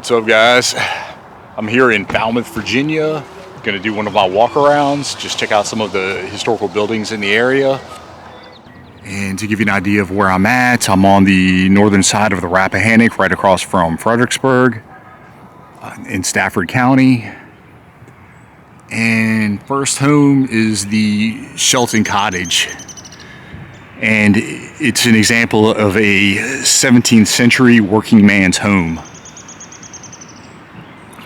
What's up, guys? I'm here in Falmouth, Virginia. Gonna do one of my walk-arounds, just check out some of the historical buildings in the area. And to give you an idea of where I'm at, I'm on the northern side of the Rappahannock, right across from Fredericksburg in Stafford County. And first home is the Shelton Cottage. And it's an example of a 17th century working man's home.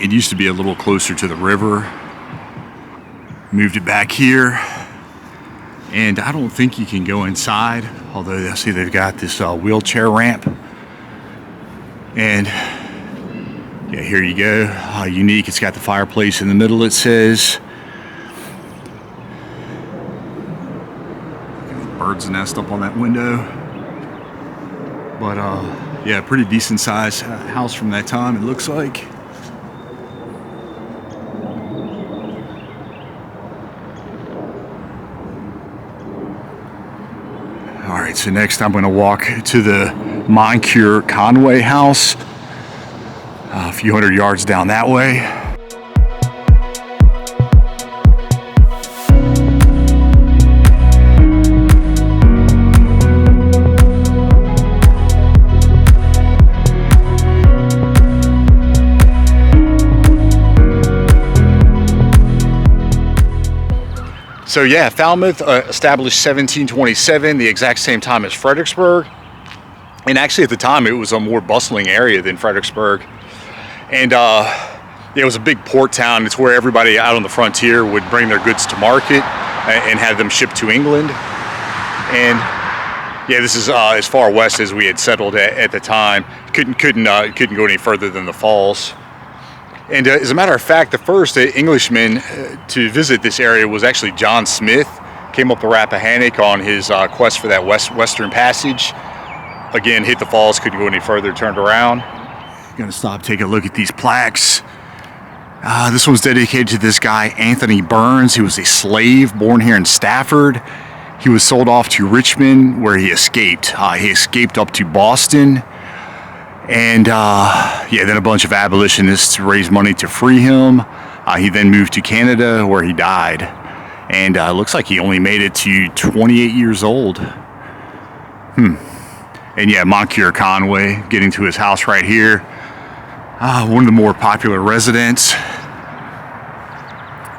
It used to be a little closer to the river. Moved it back here. And I don't think you can go inside, although I see they've got this wheelchair ramp. And yeah, here you go. Unique. It's got the fireplace in the middle, it says. Bird's nest up on that window. But yeah, pretty decent sized house from that time, it looks like. All right, so next I'm going to walk to the Moncure Conway house, a few hundred yards down that way. So yeah, Falmouth established 1727, the exact same time as Fredericksburg. And actually at the time it was a more bustling area than Fredericksburg. And it was a big port town. It's where everybody out on the frontier would bring their goods to market and have them shipped to England. And yeah, this is as far west as we had settled at the time. Couldn't go any further than the falls. And as a matter of fact, the first Englishman to visit this area was actually John Smith. Came up the Rappahannock on his quest for that western passage. Again, hit the falls, couldn't go any further, turned around. Gonna stop, take a look at these plaques. This one's dedicated to this guy, Anthony Burns. He was a slave born here in Stafford. He was sold off to Richmond, where he escaped. He escaped up to Boston. And yeah, then a bunch of abolitionists raised money to free him. He then moved to Canada, where he died. And looks like he only made it to 28 years old. And yeah, Moncure Conway, getting to his house right here. One of the more popular residents.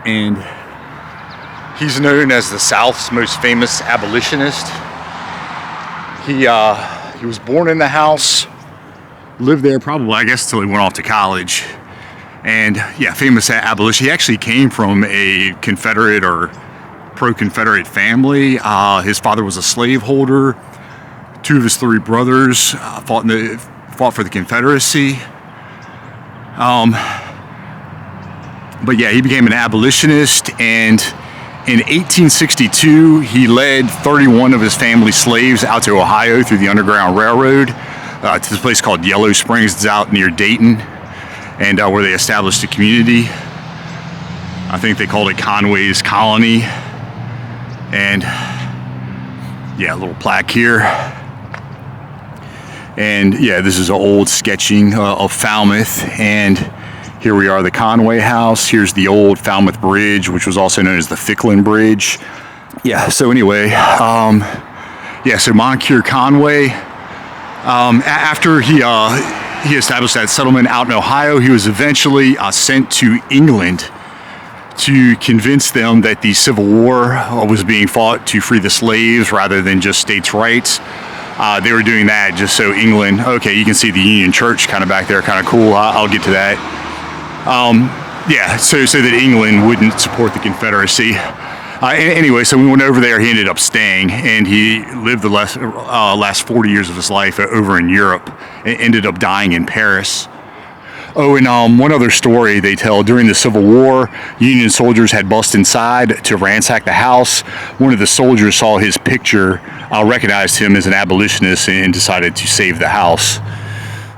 And he's known as the South's most famous abolitionist. He was born in the house. Lived there probably, I guess, until he went off to college. And yeah, famous abolitionist. He actually came from a Confederate or pro-Confederate family. His father was a slaveholder. Two of his three brothers fought for the Confederacy. But yeah, he became an abolitionist, and in 1862, he led 31 of his family's slaves out to Ohio through the Underground Railroad. To this place called Yellow Springs. It's out near Dayton, and where they established a community. I think they called it Conway's Colony. And yeah, a little plaque here. And yeah, this is an old sketching of Falmouth. And here we are, the Conway house. Here's the old Falmouth Bridge, which was also known as the Ficklin Bridge. Yeah, so anyway, yeah, so Moncure Conway. After he established that settlement out in Ohio, he was eventually sent to England to convince them that the Civil War was being fought to free the slaves rather than just states' rights. They were doing that just so England, okay, you can see the Union Church kind of back there, kind of cool. I'll get to that. Yeah, so that England wouldn't support the Confederacy. Anyway, so we went over there. He ended up staying, and he lived the last 40 years of his life over in Europe, and ended up dying in Paris. Oh, and one other story they tell, during the Civil War, Union soldiers had bust inside to ransack the house. One of the soldiers saw his picture, recognized him as an abolitionist, and decided to save the house.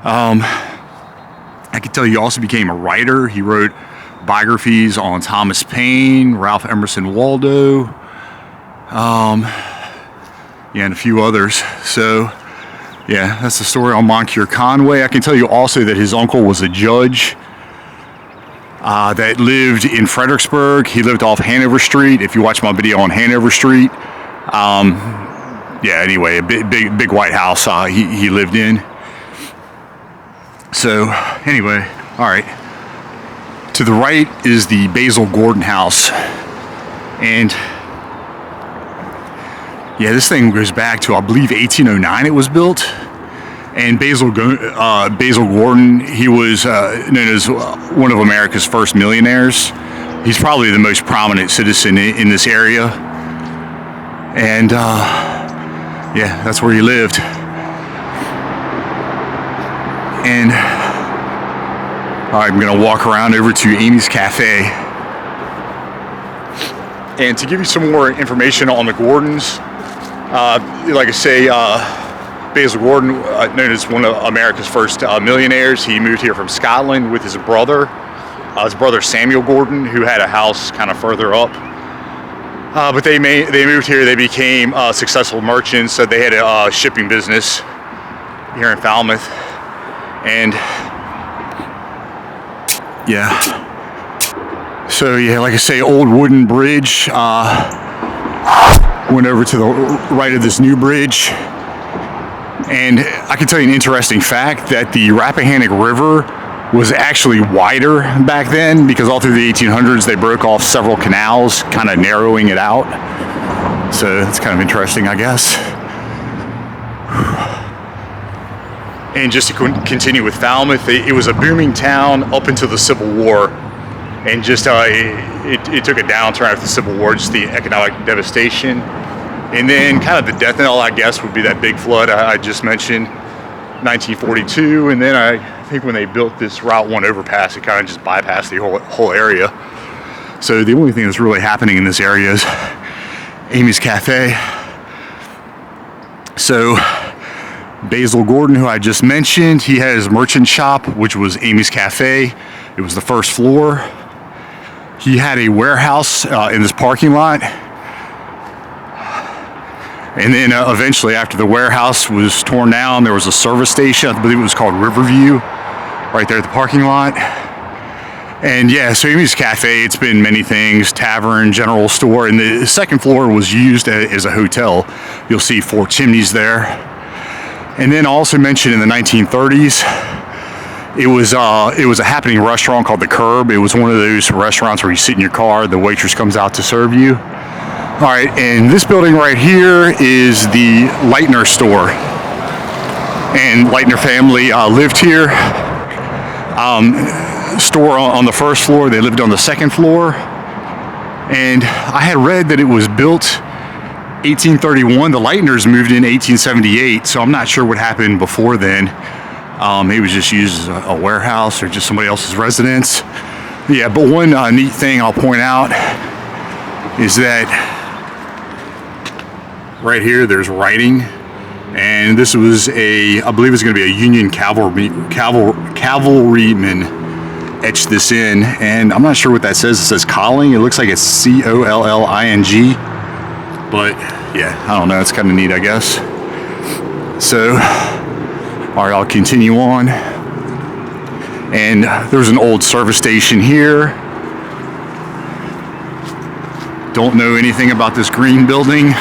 I could tell you he also became a writer. He wrote biographies on Thomas Paine, Ralph Emerson Waldo, yeah, and a few others. So Yeah, that's the story on Moncure Conway. I can tell you also that his uncle was a judge that lived in Fredericksburg. He lived off Hanover Street. If you watch my video on Hanover Street, yeah. Anyway, a big white house he lived in. So anyway, all right. To the right is the Basil Gordon house, and yeah, this thing goes back to, I believe, 1809 it was built. And Basil Gordon, he was known as one of America's first millionaires. He's probably the most prominent citizen in this area. And yeah, that's where he lived. And I'm gonna walk around over to Amy's Cafe. And to give you some more information on the Gordons, like I say, Basil Gordon, known as one of America's first millionaires, he moved here from Scotland with his brother Samuel Gordon, who had a house kind of further up. But they moved here. They became successful merchants. So they had a shipping business here in Falmouth, and yeah. So yeah, like I say, old wooden bridge. Went over to the right of this new bridge, and I can tell you an interesting fact that the Rappahannock River was actually wider back then, because all through the 1800s they broke off several canals, kind of narrowing it out. So it's kind of interesting, I guess. And just to continue with Falmouth, it was a booming town up until the Civil War, and just it took a downturn after the Civil War, just the economic devastation. And then kind of the death knell, I guess, would be that big flood I just mentioned, 1942. And then I think when they built this Route 1 overpass, it kind of just bypassed the whole area. So the only thing that's really happening in this area is Amy's Cafe. So Basil Gordon, who I just mentioned, he had his merchant shop, which was Amy's Cafe. It was the first floor. He had a warehouse in this parking lot. And then eventually, after the warehouse was torn down, there was a service station. I believe it was called Riverview, right there at the parking lot. And yeah, so Amy's Cafe, it's been many things: tavern, general store, and the second floor was used as a hotel. You'll see 4 chimneys there. And then I also mentioned in the 1930s, it was a happening restaurant called The Curb. It was one of those restaurants where you sit in your car, the waitress comes out to serve you. All right, and this building right here is the Lightner Store. And Lightner family lived here. Store on the first floor, they lived on the second floor. And I had read that it was built 1831. The Lightners moved in 1878, so I'm not sure what happened before then. Maybe it was just used as a warehouse or just somebody else's residence. Yeah, but one neat thing I'll point out is that right here there's writing, and this was I believe it's going to be a Union cavalryman etched this in, and I'm not sure what that says. It says Colling. It looks like it's Collling, but yeah, I don't know. It's kind of neat, I guess. So all right, I'll continue on. And there's an old service station here. Don't know anything about this green building.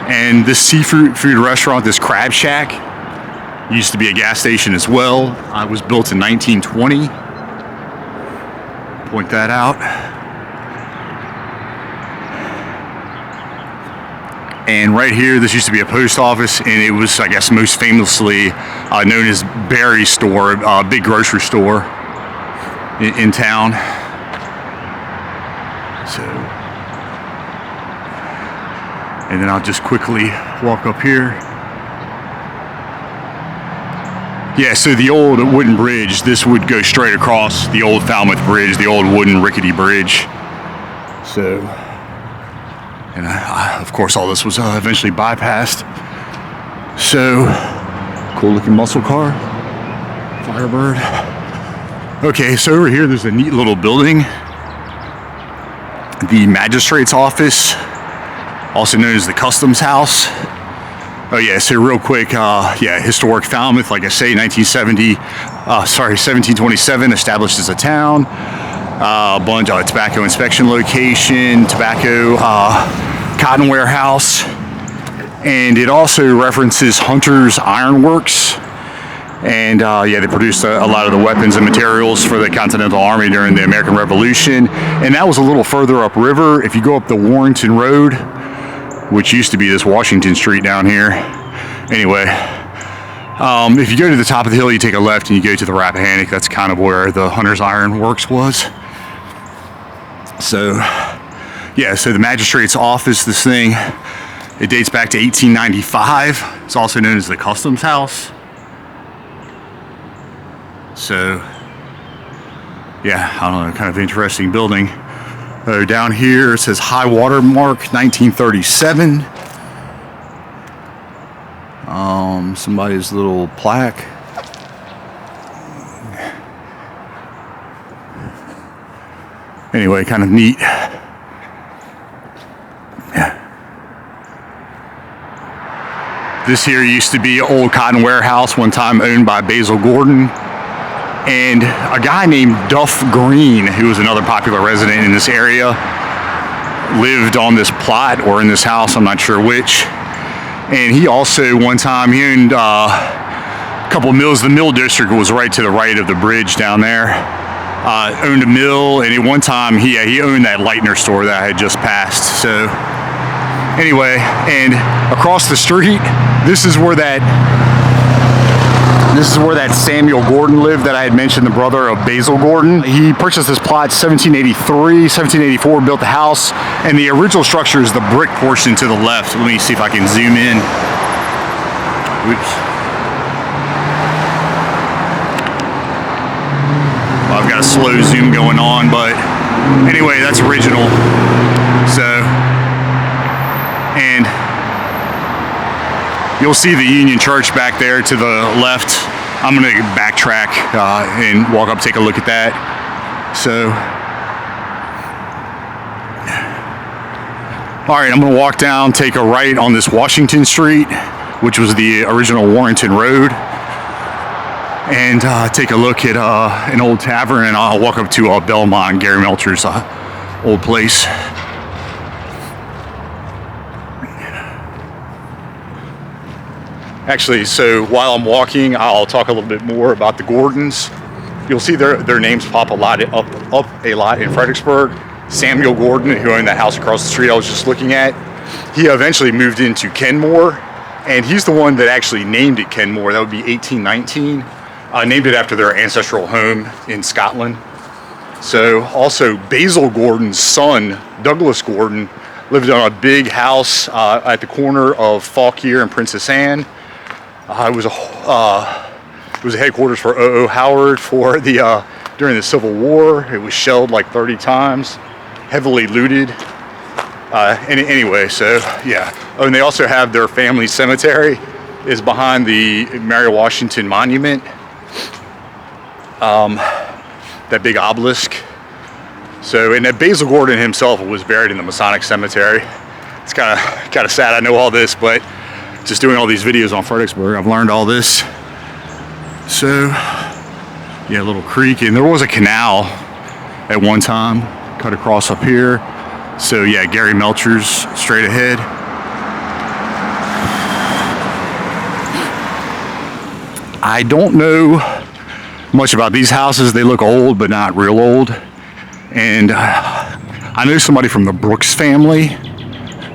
And this seafood restaurant, this Crab Shack, used to be a gas station as well. It was built in 1920. Point that out. And right here, this used to be a post office, and it was, I guess, most famously known as Barry's Store, a big grocery store in town. So, and then I'll just quickly walk up here. Yeah, so the old wooden bridge, this would go straight across the old Falmouth Bridge, the old wooden rickety bridge. So, and of course all this was eventually bypassed. So, cool looking muscle car, Firebird. Okay, so over here there's a neat little building. The Magistrates Office, also known as the Customs House. Oh yeah, so real quick, yeah, historic Falmouth, like I say, 1727, established as a town. A bunch of tobacco inspection location, tobacco cotton warehouse, and it also references Hunter's Iron Works. And yeah, they produced a lot of the weapons and materials for the Continental Army during the American Revolution. And that was a little further upriver. If you go up the Warrenton Road, which used to be this Washington Street down here. Anyway, if you go to the top of the hill, you take a left and you go to the Rappahannock. That's kind of where the Hunter's Iron Works was. So, yeah, so the Magistrates Office, this thing, it dates back to 1895. It's also known as the Customs House. So, yeah, I don't know, kind of interesting building. Down here it says high water mark 1937. Somebody's little plaque. Anyway, kind of neat. Yeah. This here used to be an old cotton warehouse, one time owned by Basil Gordon. And a guy named Duff Green, who was another popular resident in this area, lived on this plot or in this house, I'm not sure which. And he also, one time, he owned a couple of mills. The mill district was right to the right of the bridge down there. Owned a mill, and at one time, he owned that Lightner Store that I had just passed. So, anyway, and across the street, this is where that Samuel Gordon lived that I had mentioned, the brother of Basil Gordon. He purchased this plot 1783, 1784, built the house, and the original structure is the brick portion to the left. Let me see if I can zoom in. Oops. Well, I've got a slow zoom going on, but anyway, that's original. So, and you'll see the Union Church back there to the left. I'm going to backtrack and walk up, take a look at that. So, all right, I'm going to walk down, take a right on this Washington Street, which was the original Warrenton Road, and take a look at an old tavern, and I'll walk up to Belmont, Gary Melcher's old place. Actually, so while I'm walking, I'll talk a little bit more about the Gordons. You'll see their names pop up a lot in Fredericksburg. Samuel Gordon, who owned that house across the street I was just looking at, he eventually moved into Kenmore, and he's the one that actually named it Kenmore. That would be 1819. Named it after their ancestral home in Scotland. So also Basil Gordon's son, Douglas Gordon, lived on a big house at the corner of Fauquier and Princess Anne. It was a headquarters for O.O. Howard for during the Civil War. It was shelled like 30 times, heavily looted. Anyway, so yeah. Oh, and they also have their family cemetery is behind the Mary Washington Monument. That big obelisk. So, and that Basil Gordon himself was buried in the Masonic Cemetery. It's kind of sad. I know all this, but just doing all these videos on Fredericksburg, I've learned all this. So, yeah, a little creek, and there was a canal at one time cut across up here. So yeah, Gary Melcher's straight ahead. I don't know much about these houses. They look old, but not real old. And I know somebody from the Brooks family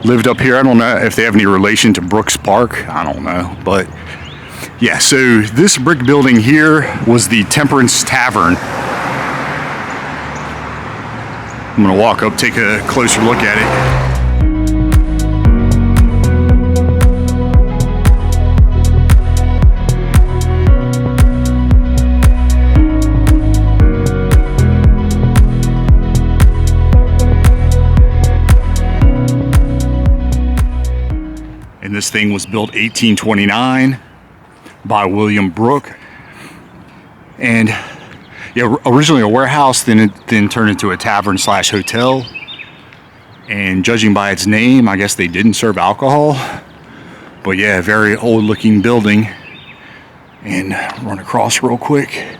lived up here. I don't know if they have any relation to Brooks Park. I don't know, but yeah, so this brick building here was the Temperance Tavern. I'm gonna walk up, take a closer look at it. And this thing was built 1829 by William Brooke. And yeah, originally a warehouse, then turned into a tavern / hotel. And judging by its name, I guess they didn't serve alcohol. But yeah, very old looking building. And run across real quick.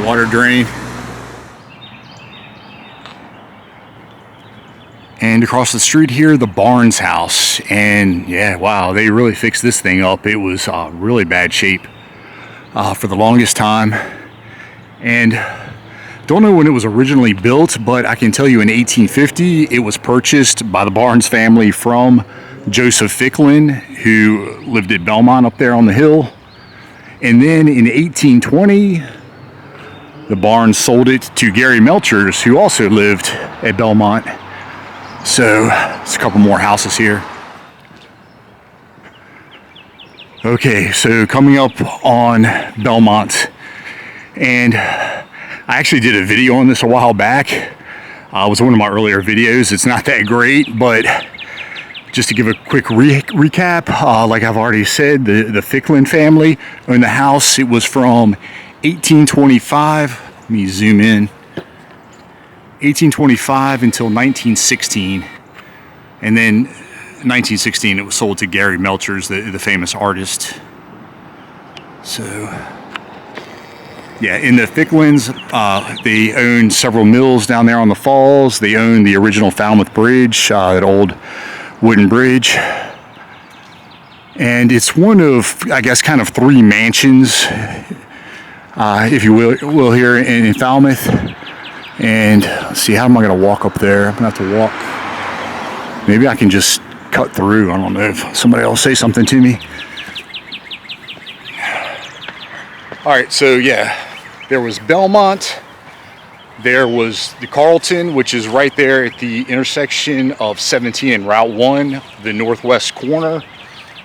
Water drain. And across the street here, the Barnes house. And yeah, wow, they really fixed this thing up. It was really bad shape for the longest time. And don't know when it was originally built, but I can tell you in 1850, it was purchased by the Barnes family from Joseph Ficklin, who lived at Belmont up there on the hill. And then in 1820, the Barnes sold it to Gary Melchers, who also lived at Belmont. So it's a couple more houses here. Okay, so coming up on Belmont, and I actually did a video on this a while back. It was one of my earlier videos. It's not that great, but just to give a quick recap, like I've already said, the Ficklin family owned the house. It was from 1825. Let me zoom in. 1825 until 1916. And then 1916 it was sold to Gary Melchers, the famous artist. So yeah, in the Ficklins, they own several mills down there on the falls. They own the original Falmouth Bridge, that old wooden bridge. And it's one of, I guess, kind of three mansions, if you will here in Falmouth. And let's see, how am I going to walk up there? I'm going to have to walk. Maybe I can just cut through. I don't know if somebody else say something to me. All right, so yeah, there was Belmont. There was the Carlton, which is right there at the intersection of 17 and Route 1, the northwest corner.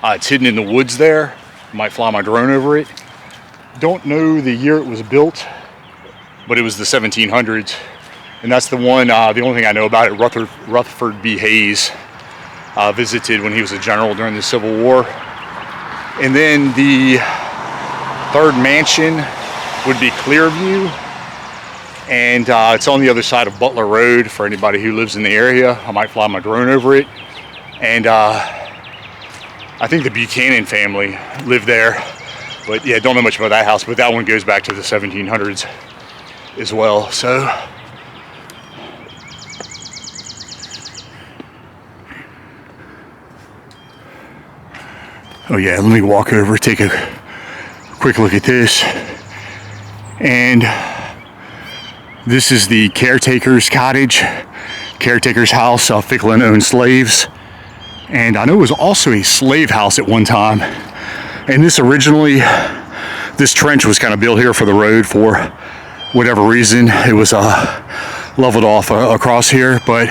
It's hidden in the woods there. Might fly my drone over it. Don't know the year it was built, but it was the 1700s. And that's the one, the only thing I know about it, Rutherford B. Hayes visited when he was a general during the Civil War. And then the third mansion would be Clearview. And it's on the other side of Butler Road for anybody who lives in the area. I might fly my drone over it. And I think the Buchanan family lived there. But yeah, don't know much about that house, but that one goes back to the 1700s as well. So oh yeah, let me walk over, take a quick look at this. And this is the caretaker's cottage, caretaker's house. Ficklin owned slaves. And I know it was also a slave house at one time. And this originally, this trench was kind of built here for the road for whatever reason. It was leveled off across here. But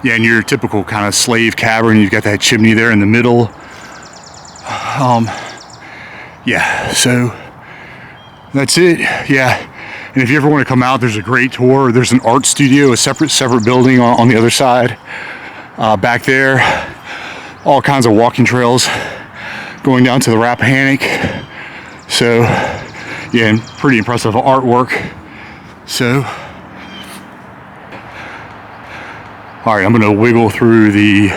yeah, in your typical kind of slave cavern, you've got that chimney there in the middle. Yeah, so that's it. Yeah. And if you ever want to come out, there's a great tour. There's an art studio, a separate building on the other side. Back there, all kinds of walking trails going down to the Rappahannock. So, yeah, and pretty impressive artwork. So, all right, I'm going to wiggle through the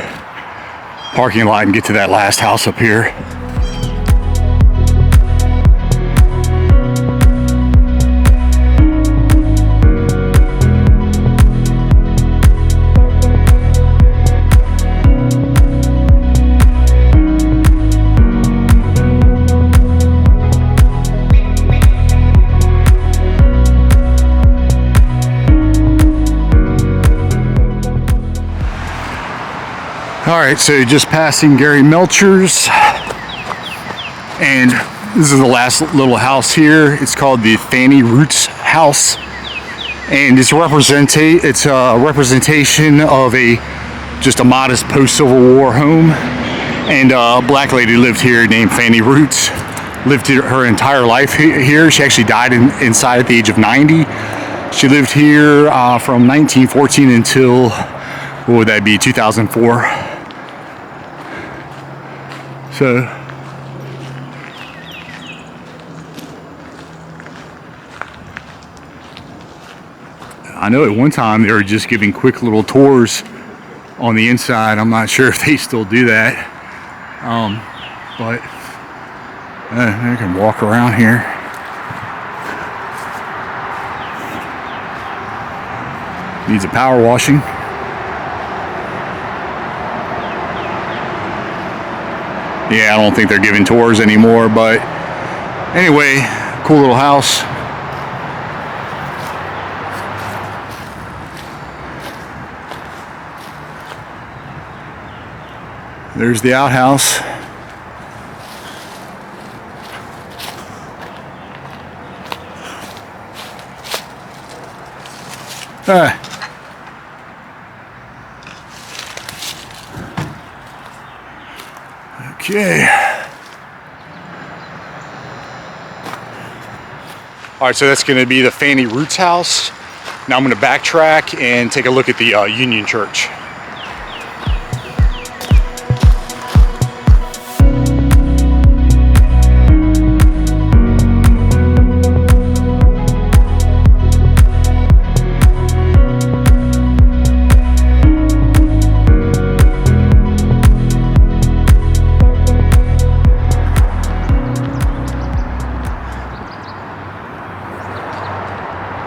parking lot and get to that last house up here. All right, so just passing Gary Melchers, and this is the last little house here. It's called the Fanny Roots house, and it's a representation of just a modest post-Civil War home. And a black lady lived here named Fanny Roots, lived her entire life here. She actually died inside at the age of 90. She lived here from 1914 until, what would that be, 2004. So I know at one time they were just giving quick little tours on the inside. I'm not sure if they still do that. But I can walk around here. Needs a power washing. Yeah, I don't think they're giving tours anymore, but anyway, cool little house. There's the outhouse. Okay. All right, so that's going to be the Fanny Roots house. Now I'm going to backtrack and take a look at the Union Church.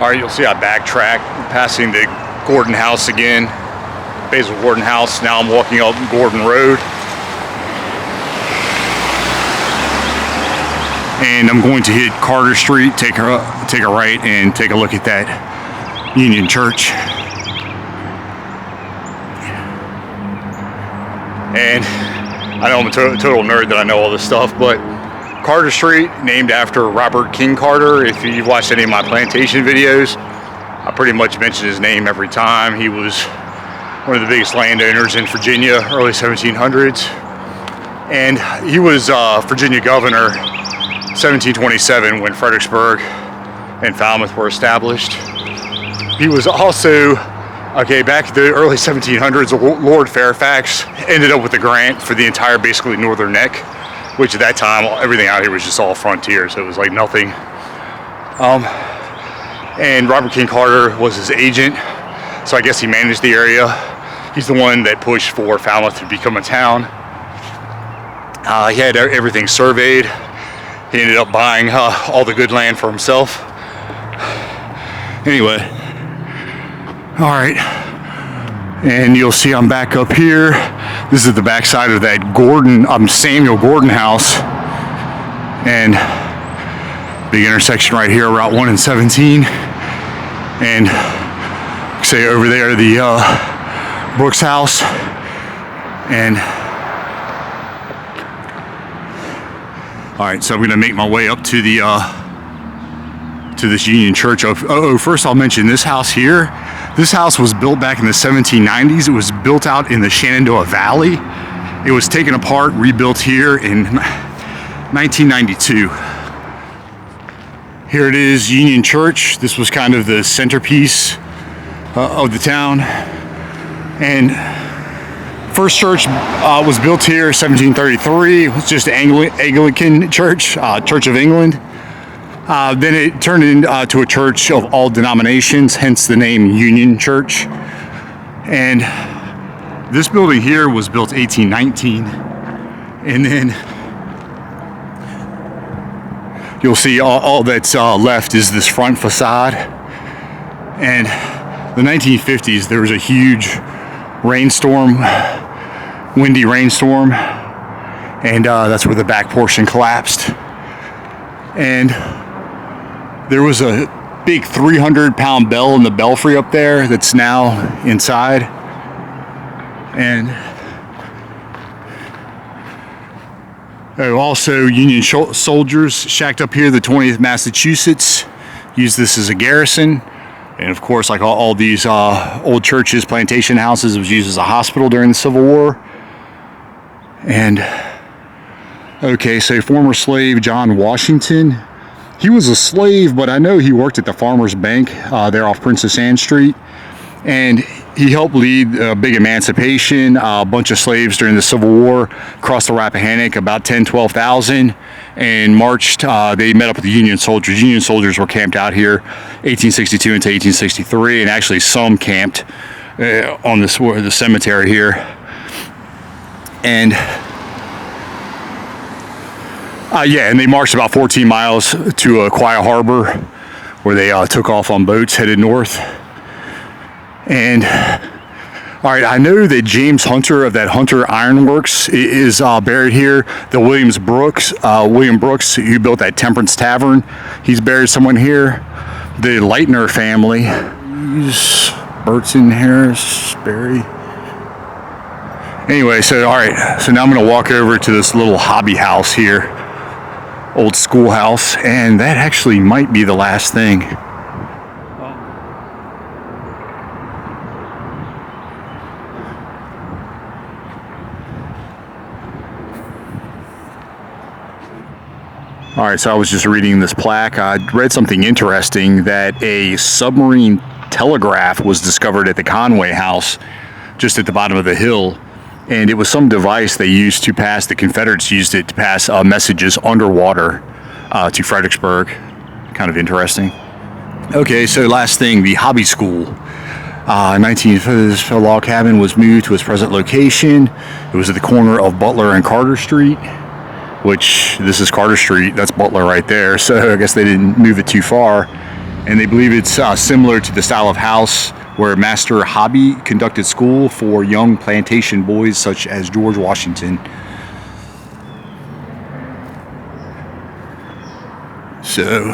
All right, you'll see I backtrack, passing the Gordon House again, Basil Gordon House. Now I'm walking up Gordon Road. And I'm going to hit Carter Street, take a right, and take a look at that Union Church. And I know I'm a total nerd that I know all this stuff, but Carter Street, named after Robert King Carter. If you've watched any of my plantation videos, I pretty much mention his name every time. He was one of the biggest landowners in Virginia, early 1700s. And he was Virginia governor 1727 when Fredericksburg and Falmouth were established. He was also, back in the early 1700s, Lord Fairfax ended up with a grant for the entire, basically, northern neck, which at that time, everything out here was just all frontier, so it was like nothing. And Robert King Carter was his agent, so I guess he managed the area. He's the one that pushed for Falmouth to become a town. He had everything surveyed. He ended up buying all the good land for himself. Anyway, all right. And you'll see I'm back up here. This is the back side of that Samuel Gordon house. And big intersection right here, Route 1 and 17. And say over there, the Brooks house. And all right, so I'm gonna make my way up to the to this Union Church. First I'll mention this house here. This house was built back in the 1790s. It was built out in the Shenandoah Valley. It was taken apart, rebuilt here in 1992. Here it is, Union Church. This was kind of the centerpiece of the town. And first church was built here 1733. It was just an Anglican church, Church of England. Then it turned into a church of all denominations, hence the name Union Church. And this building here was built 1819. And then you'll see all that's left is this front facade. And the 1950s, there was a huge rainstorm, windy rainstorm. And that's where the back portion collapsed. And there was a big 300-pound bell in the belfry up there that's now inside. And also Union soldiers shacked up here. The 20th Massachusetts used this as a garrison. And of course, like all these old churches, plantation houses, it was used as a hospital during the Civil War. And okay, so former slave John Washington. He was a slave, but I know he worked at the Farmers Bank there off Princess Anne Street. And he helped lead a big emancipation, a bunch of slaves during the Civil War crossed the Rappahannock, about 10,000-12,000, and marched. They met up with the Union soldiers. Union soldiers were camped out here 1862 into 1863, and actually some camped on the cemetery here. And and they marched about 14 miles to Quiet Harbor, where they took off on boats headed north. And all right, I know that James Hunter of that Hunter Iron Works is buried here. The William Brooks, who built that Temperance Tavern, he's buried somewhere here. The Lightner family, Burton, Harris, Berry. Anyway, so all right, so now I'm going to walk over to this little hobby house here, old schoolhouse, and that actually might be the last thing. All right, so I was just reading this plaque. I read something interesting, that a submarine telegraph was discovered at the Conway house, just at the bottom of the hill. And it was some device they used to pass, the Confederates used it to pass messages underwater to Fredericksburg. Kind of interesting. Okay, so last thing, the hobby school. 1950, log cabin was moved to its present location. It was at the corner of Butler and Carter Street, which this is Carter Street, that's Butler right there. So I guess they didn't move it too far. And they believe it's similar to the style of house where Master Hobby conducted school for young plantation boys such as George Washington. So,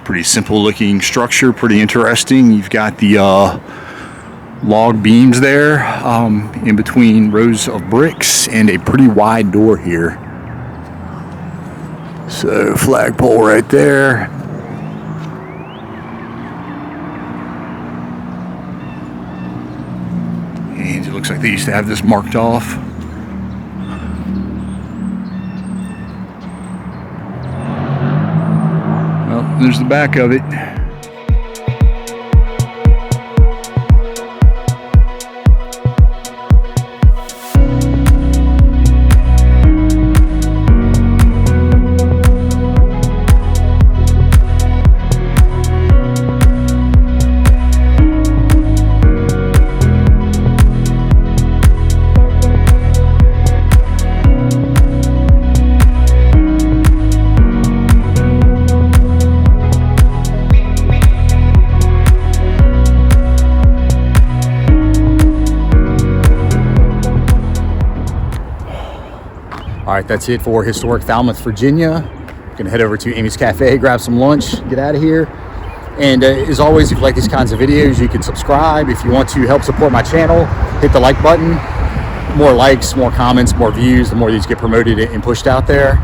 pretty simple looking structure, pretty interesting. You've got the log beams there in between rows of bricks and a pretty wide door here. So, flagpole right there. And it looks like they used to have this marked off. Well, there's the back of it. All right, that's it for historic Falmouth, Virginia. Gonna head over to Amy's Cafe, grab some lunch, get out of here. And as always, if you like these kinds of videos, you can subscribe. If you want to help support my channel, hit the like button. More likes, more comments, more views, the more these get promoted and pushed out there.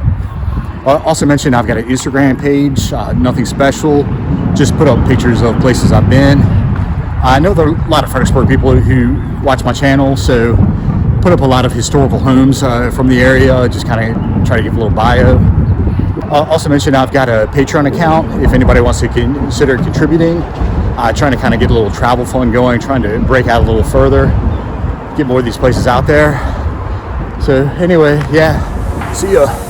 Also mentioned, I've got an Instagram page, nothing special. Just put up pictures of places I've been. I know there are a lot of Fredericksburg people who watch my channel, so put up a lot of historical homes from the area, just kind of try to give a little bio. Also mentioned, I've got a Patreon account if anybody wants to consider contributing. Trying to kind of get a little travel fund going, trying to break out a little further, get more of these places out there. So anyway, yeah, see ya.